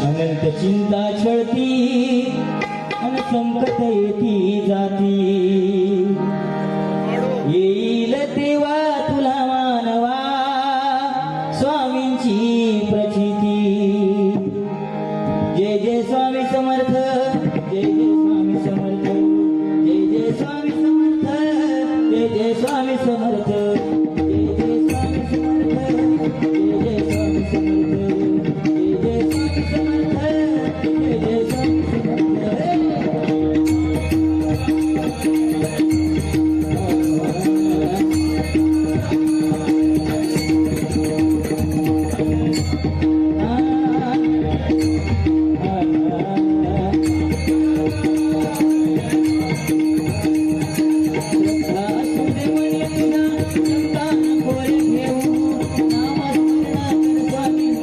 अनंत चिंता छळती अन संकट येती जाती येईल तेव्हा तुला मानवा स्वामींची प्रचिती जय जय स्वामी समर्थ जय जय स्वामी समर्थ जय जय स्वामी समर्थ जय जय स्वामी समर्थ जय जय स्वामी समर्थ जय जय स्वामी समर्थ जय जय स्वामी समर्थ जय जय स्वामी समर्थ